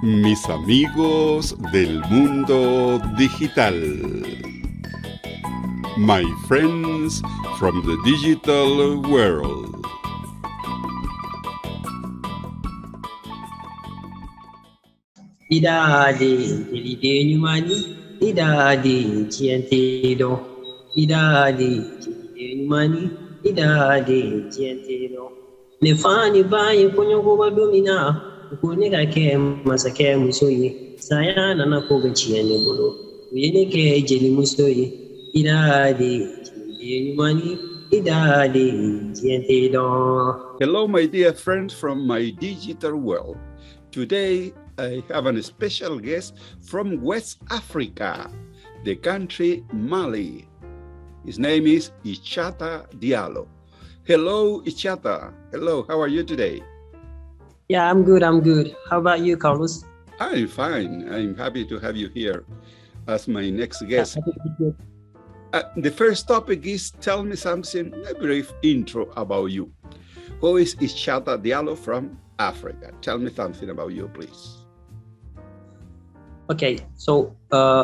Mis amigos del mundo digital. My friends from the digital world. Idade de nyumani, idade tientedo, idade de nyumani, idade tientedo. Nefani bayi kunyogo badomina. Kunega ke masake musoyi sayana na koga ciyane bolo yene ke jeli musoyi idade nyumani idade tiente do. Hello my dear friends from my digital world. Today I have a special guest from West Africa, the country Mali. His name is Iskiata Diallo. Hello Iskiata. Hello, how are you today? Yeah, I'm good. How about you, Carlos? I'm fine. I'm happy to have you here as my next guest. The first topic is tell me something, a brief intro about you. Who is Iskiata Diallo from Africa? Tell me something about you, please. Okay, so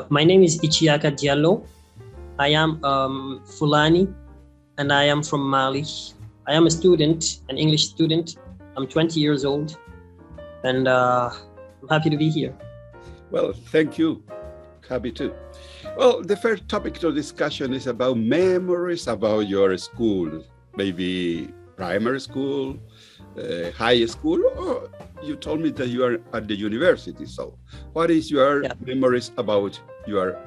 my name is Iskiata Diallo. I am Fulani, and I am from Mali. I am a student, an English student. I'm 20 years old, and I'm happy to be here. Well, thank you. Happy too. Well, the first topic of discussion is about memories about your school, maybe primary school, high school, or you told me that you are at the university. So what is your memories about your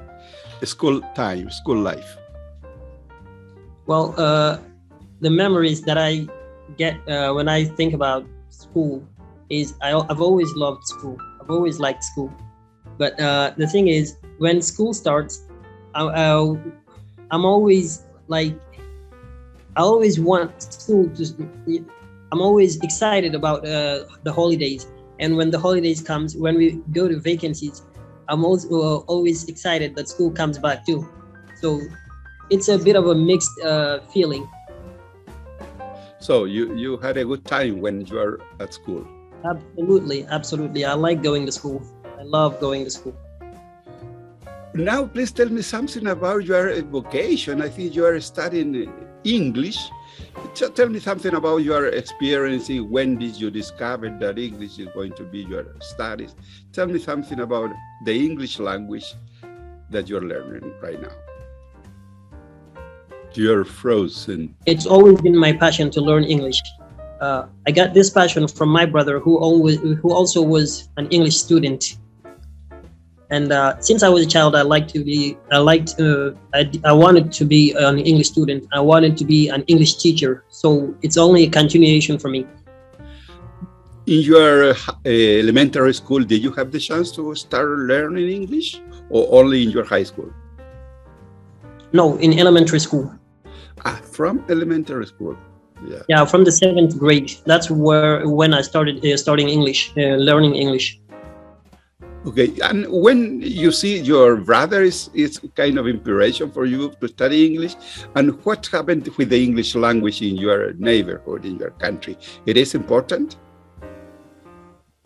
school time, school life? Well, the memories that I get when I think about school is I've always loved school. I've always liked school. But the thing is, when school starts, I'm always like, I always want school to, I'm always excited about the holidays. And when the holidays comes, when we go to vacancies, I'm also always excited that school comes back too. So it's a bit of a mixed feeling. So you had a good time when you were at school? Absolutely. I like going to school. I love going to school. Now, please tell me something about your vocation. I think you are studying English. Tell me something about your experience. When did you discover that English is going to be your studies? Tell me something about the English language that you're learning right now. You're frozen. It's always been my passion to learn English. I got this passion from my brother, who also was an English student. And since I was a child, I wanted to be an English student. I wanted to be an English teacher. So it's only a continuation for me. In your elementary school, did you have the chance to start learning English, or only in your high school? No, in elementary school. From elementary school. Yeah, from the 7th grade. That's when I started studying English, learning English. Okay, and when you see your brother is kind of inspiration for you to study English, and what happened with the English language in your neighborhood, in your country? It is important?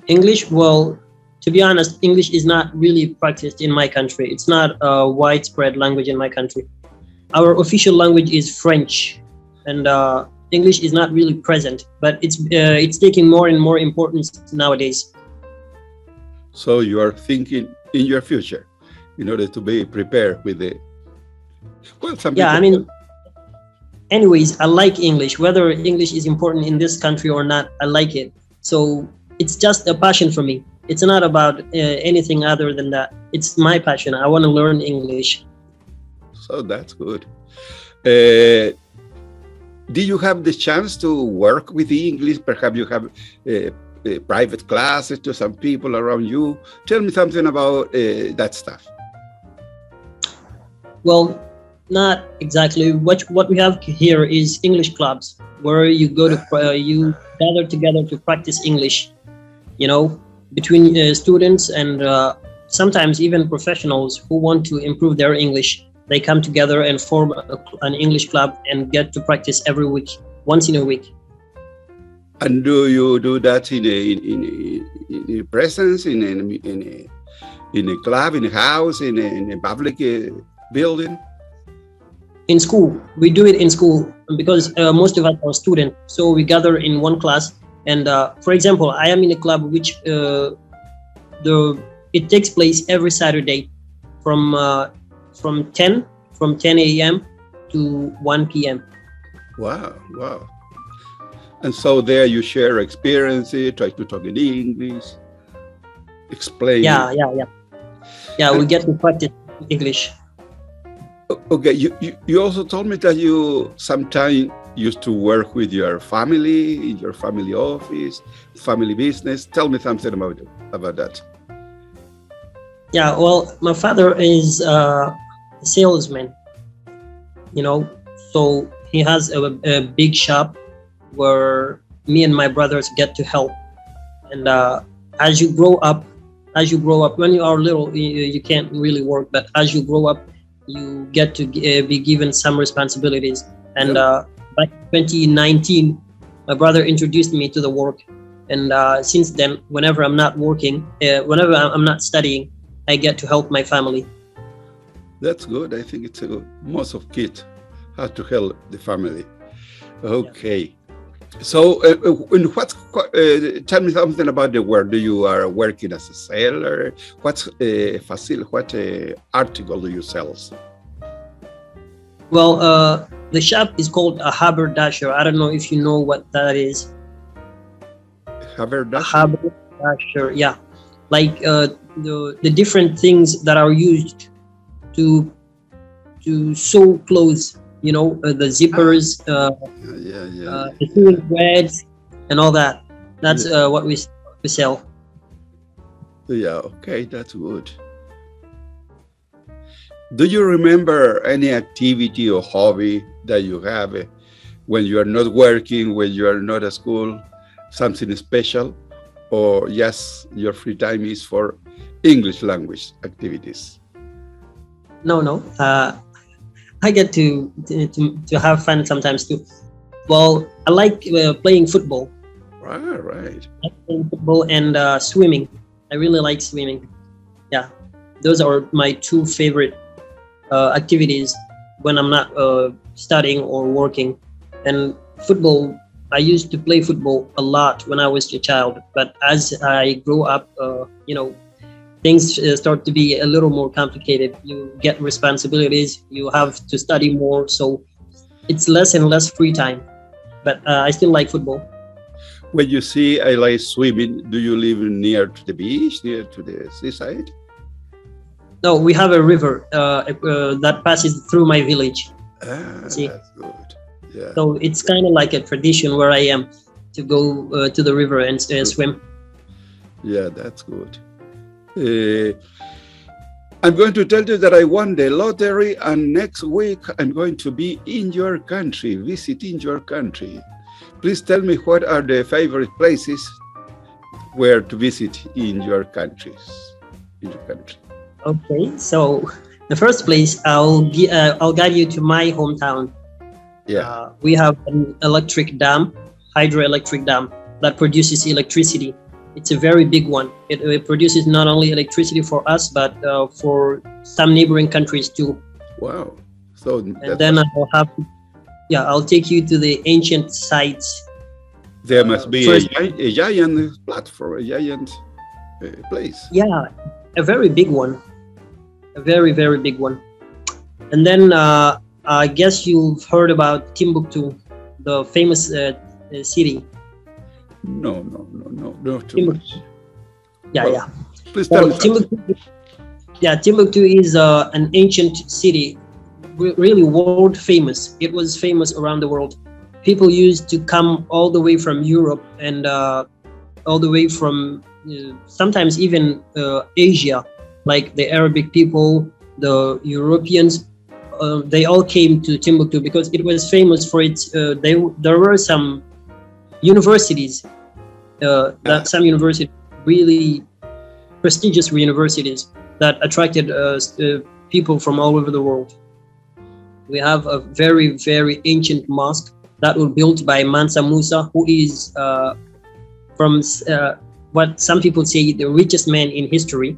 English, well, to be honest, English is not really practiced in my country. It's not a widespread language in my country. Our official language is French, and English is not really present, but it's taking more and more importance nowadays. So you are thinking in your future in order to be prepared with the... Well, anyways, I like English. Whether English is important in this country or not, I like it. So it's just a passion for me. It's not about anything other than that. It's my passion. I want to learn English. So that's good. Did you have the chance to work with the English? Perhaps you have private classes to some people around you. Tell me something about that stuff. Well, not exactly. What we have here is English clubs, where you go to you gather together to practice English. You know, between students and sometimes even professionals who want to improve their English. They come together and form an English club and get to practice every week, once in a week. And do you do that in a presence, in a club, in a house, in a public building? In school, we do it in school because most of us are students. So we gather in one class. And for example, I am in a club which it takes place every Saturday from 10 a.m. to 1 p.m. Wow. And so there you share experiences, try to talk in English, explain. Yeah, we get to practice English. Okay, you also told me that you sometimes used to work with your family, in your family office, family business. Tell me something about that. Yeah, well, my father is a salesman, so he has a big shop where me and my brothers get to help. And as you grow up, when you are little, you can't really work, but as you grow up, you get to be given some responsibilities. And back in 2019, my brother introduced me to the work. And since then, whenever I'm not working, whenever I'm not studying, I get to help my family. That's good. I think it's most of kids have to help the family. Okay. Yeah. So, tell me something about the work. Do you are working as a seller? What article do you sell? Well, the shop is called a haberdasher. I don't know if you know what that is. Haberdasher, yeah. Like the different things that are used to sew clothes. The zippers, the sewing threads, and all that. That's what we sell. Yeah, okay, that's good. Do you remember any activity or hobby that you have when you are not working, when you are not at school, something special, or yes, your free time is for English language activities? No. I get to have fun sometimes too. Well, I like playing football. Right. I like playing football and swimming. I really like swimming. Yeah, those are my two favorite activities when I'm not studying or working. And football, I used to play football a lot when I was a child. But as I grew up, things start to be a little more complicated. You get responsibilities, you have to study more, so it's less and less free time. But I still like football. When you see I like swimming, do you live near to the beach, near to the seaside? No, we have a river that passes through my village. See? That's good. Yeah. So it's kind of like a tradition where I am to go to the river and swim. Yeah, that's good. I'm going to tell you that I won the lottery, and next week I'm going to be in your country, visiting your country. Please tell me what are the favorite places where to visit in your country. Okay, so the first place I'll guide you to my hometown. Yeah, we have an hydroelectric dam that produces electricity. It's a very big one. It produces not only electricity for us, but for some neighboring countries too. Wow! And then I'll take you to the ancient sites. There must be a giant platform, a giant place. Yeah, a very big one, a very, very big one. And then I guess you've heard about Timbuktu, the famous city. No, not too much. Yeah. Please tell me. Timbuktu is an ancient city, really world famous. It was famous around the world. People used to come all the way from Europe and all the way from sometimes even Asia, like the Arabic people, the Europeans. They all came to Timbuktu because it was famous for its. There were some universities. Some universities, really prestigious universities that attracted people from all over the world. We have a very, very ancient mosque that were built by Mansa Musa, who is from what some people say the richest man in history.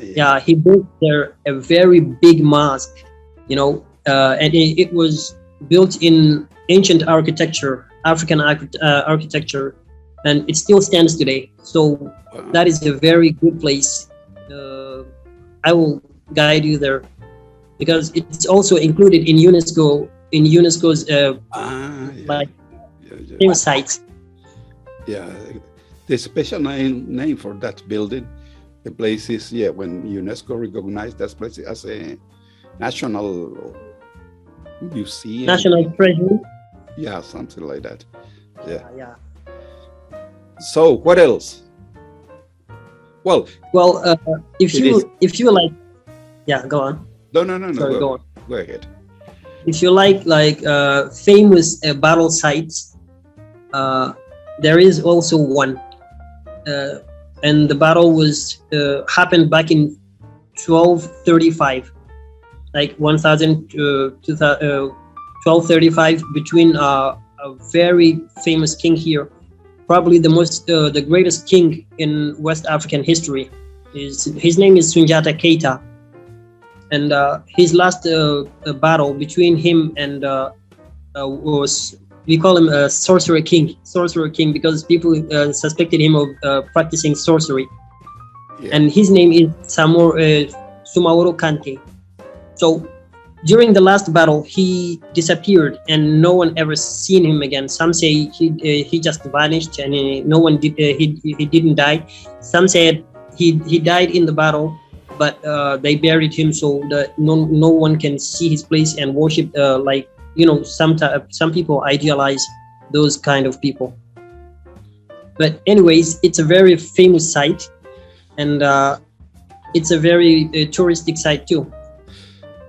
Yeah, he built there a very big mosque, and it was built in ancient architecture, African architecture, and it still stands today. So that is a very good place. I will guide you there because it's also included in UNESCO's famous sites. Yeah, there's a special name for that building. The place is, when UNESCO recognized that place as a national museum. National treasure. Yeah, something like that. Yeah. So what else? Well, if you like, go on. No. Sorry, go on. Go ahead. If you like famous battle sites, there is also one, and the battle was happened back in 1235, like 1235, between a very famous king here, probably the greatest king in West African history. His name is Sundiata Keita, and his last battle between him and was, we call him a sorcerer king because people suspected him of practicing sorcery. And his name is Sumaworo Kante. So during the last battle, he disappeared and no one ever seen him again. Some say he just vanished and no one did. He didn't die. Some said he died in the battle, but they buried him so that no one can see his place and worship. Some people idealize those kind of people. But anyways, it's a very famous site, and it's a very touristic site too.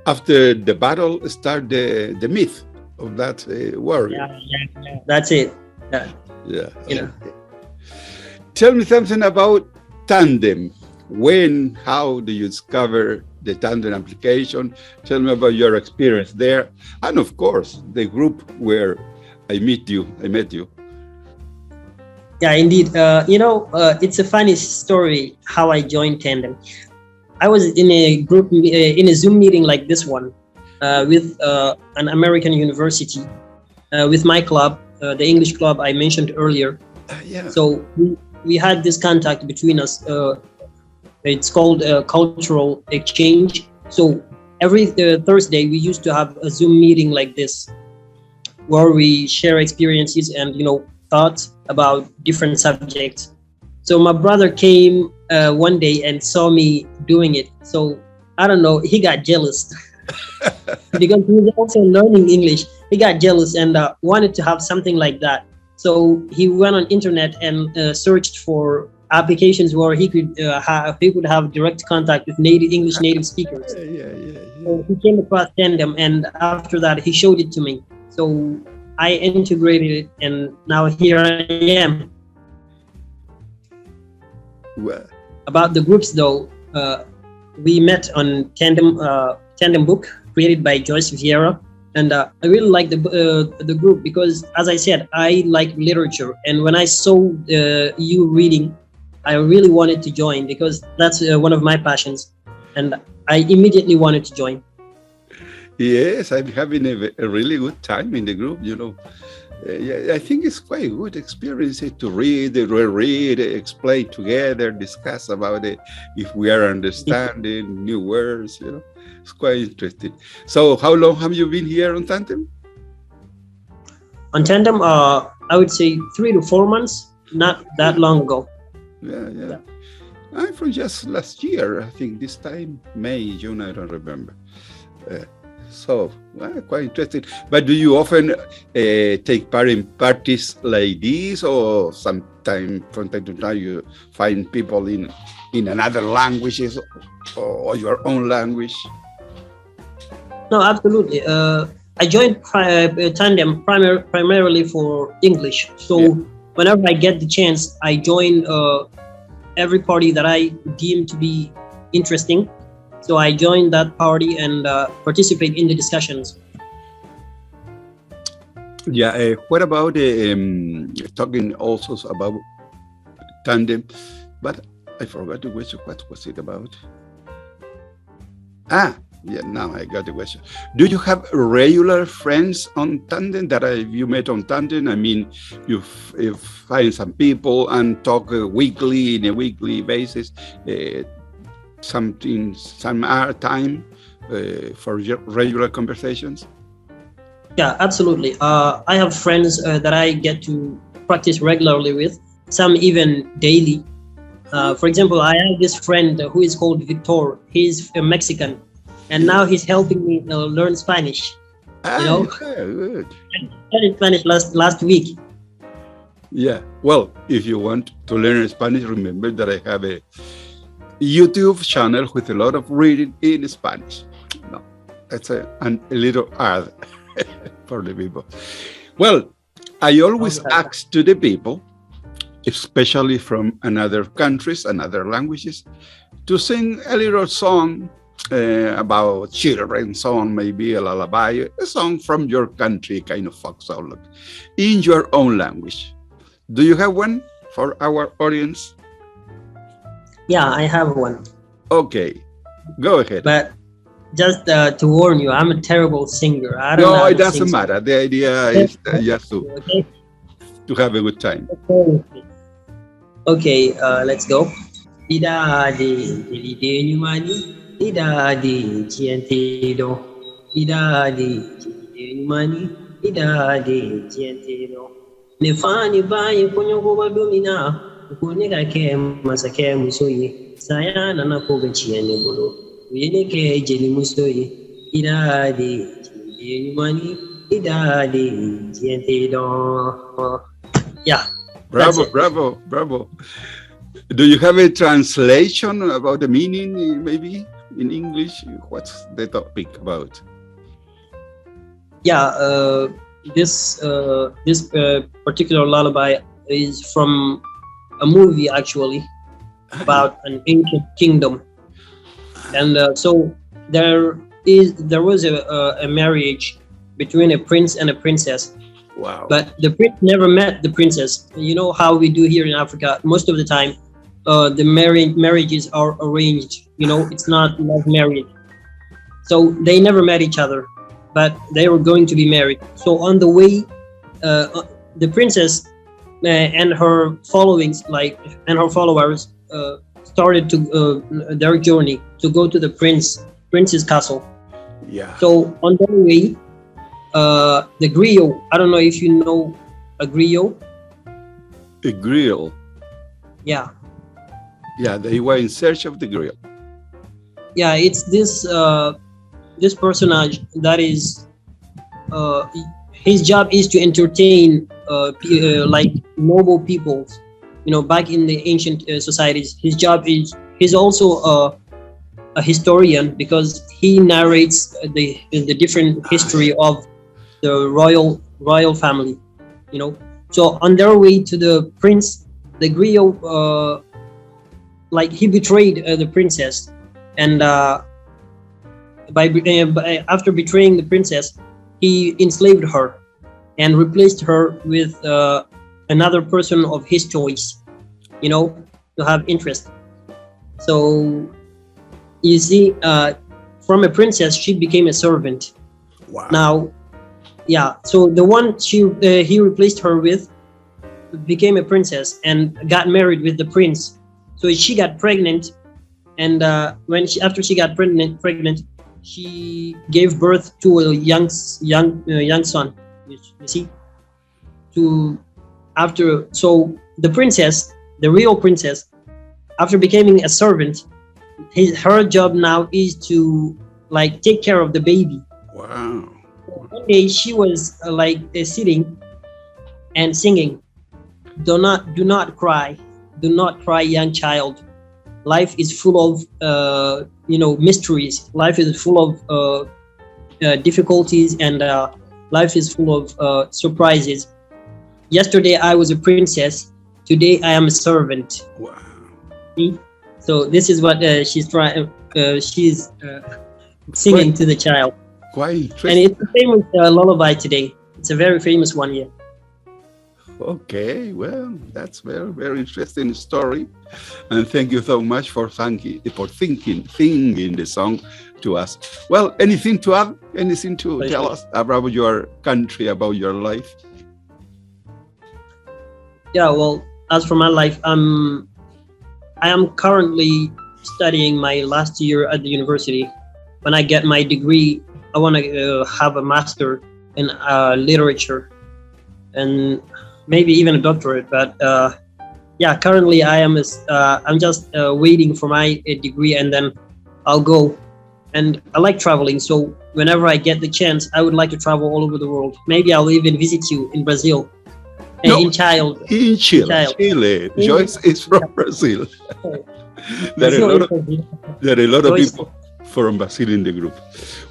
After the battle, start the myth of that warrior. Yeah, that's it. Yeah. Tell me something about Tandem. When, how do you discover the Tandem application? Tell me about your experience there, and of course, the group where I met you. Yeah, indeed. It's a funny story how I joined Tandem. I was in a group, in a Zoom meeting like this one, with an American university, with my club, the English club I mentioned earlier. So we had this contact between us. It's called cultural exchange. So every Thursday we used to have a Zoom meeting like this, where we share experiences and thoughts about different subjects. So my brother came one day and saw me doing it. So I don't know, he got jealous because he was also learning English. He got jealous and wanted to have something like that. So he went on internet and searched for applications where he could have direct contact with English native speakers. So he came across Tandem, and after that he showed it to me. So I integrated it, and now here I am. Well, about the groups though, we met on Tandem book created by Joyce Vieira, and I really like the group because, as I said, I like literature, and when I saw you reading, I really wanted to join because that's one of my passions, and I immediately wanted to join. Yes, I'm having a really good time in the group, I think it's quite a good experience to read, reread, explain together, discuss about it, if we are understanding new words, It's quite interesting. So how long have you been here on Tandem? On Tandem, I would say 3 to 4 months, not that long ago. Yeah. I'm from just last year, I think this time, May, June, I don't remember. Quite interesting. But do you often take part in parties like this, or from time to time you find people in another languages or your own language? No, absolutely. I joined Tandem primarily for English. So whenever I get the chance, I join every party that I deem to be interesting. So I join that party and participate in the discussions. Yeah. What about talking also about tandem? But I forgot the question. What was it about? Ah, yeah. Now I got the question. Do you have regular friends on tandem that you met on tandem? I mean, you find some people and talk weekly in a weekly basis. Some time for regular conversations. Yeah, absolutely. I have friends that I get to practice regularly with, some even daily. For example, I have this friend who is called Victor. He's a Mexican, and now he's helping me learn Spanish. You know, good. I learned Spanish last week. Yeah. Well, if you want to learn Spanish, remember that I have a YouTube channel with a lot of reading in Spanish. No, that's a little hard for the people. Well, I always ask to the people, especially from another countries and other languages, to sing a little song about children, song, maybe a lullaby, a song from your country, kind of folk song, in your own language. Do you have one for our audience? Yeah, I have one. Okay, go ahead. But just to warn you, I'm a terrible singer. I don't know. No, it doesn't matter. The idea is just to have a good time. Okay, let's go. Ida de nyumani, ida de chientedo, ida de nyumani, ida de chientedo. Nefani bayi kunyogo badumina, kunega ke masake musoyi, sayana na koga chiene bolo. Uyene ke jeli musoyi, ida de nyumani, ida de chientedo. Yeah. Bravo. Do you have a translation about the meaning, maybe in English? What's the topic about? Yeah, this particular lullaby is from a movie, actually, about an ancient kingdom, and so there was a marriage between a prince and a princess. Wow. But the prince never met the princess. You know how we do here in Africa. Most of the time, the marriages are arranged. You know, it's not love marriage. So they never met each other, but they were going to be married. So on the way, the princess and her followings, and her followers, started to their journey to go to the prince's castle. Yeah. So on their way, the griot, I don't know if you know a griot. A griot? Yeah. Yeah, they were in search of the griot. Yeah, it's this personage that is, his job is to entertain like noble peoples, you know, back in the ancient societies. His job is, he's also a historian, because he narrates the different history of the royal family, you know. So on their way to the prince, the griot, like, he betrayed the princess, and after betraying the princess, he enslaved her and replaced her with another person of his choice, you know, to have interest. So you see, from a princess, she became a servant. Wow. Now, yeah, so the one he replaced her with became a princess and got married with the prince. So she got pregnant, and after she got pregnant, she gave birth to a young son. You see, so the princess, the real princess, after becoming a servant, her job now is to, like, take care of the baby. Wow. One day she was sitting and singing, do not cry, young child. Life is full of mysteries. Life is full of difficulties, and life is full of surprises. Yesterday I was a princess, today I am a servant. Wow. See? So this is what she's trying. She's singing to the child. Quite interesting. And it's the famous lullaby today. It's a very famous one, yeah. Okay, well, that's very, very interesting story. And thank you so much for singing the song to us. Well, anything to add? Anything to tell us about your country, about your life? Yeah, well, as for my life, I am currently studying my last year at the university. When I get my degree, I want to have a master in literature and maybe even a doctorate. But yeah, currently I'm just waiting for my degree, and then I'll go. And I like traveling, so whenever I get the chance, I would like to travel all over the world. Maybe I'll even visit you in Brazil. In Chile. Chile. Joyce is from Brazil. There are a lot of people from Brazil in the group.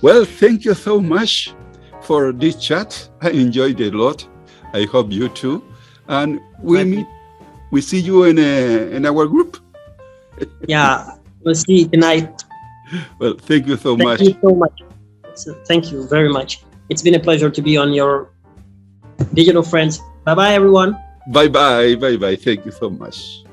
Well, thank you so much for this chat. I enjoyed it a lot. I hope you too. And we see you in our group. Yeah, we'll see you tonight. Well, thank you so much. Thank you so much. Thank you very much. It's been a pleasure to be on your digital friends. Bye-bye, everyone. Bye-bye. Bye-bye. Thank you so much.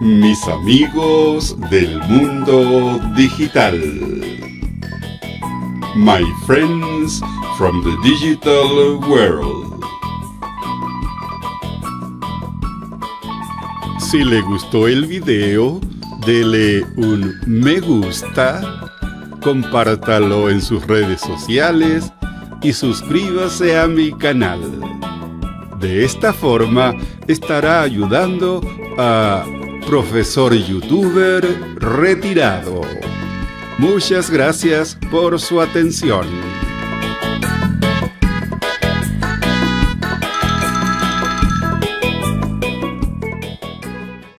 Mis amigos del mundo digital. My friends from the digital world. Si le gustó el video, dele un me gusta, compártalo en sus redes sociales y suscríbase a mi canal. De esta forma estará ayudando a Profesor Youtuber Retirado. Muchas gracias por su atención.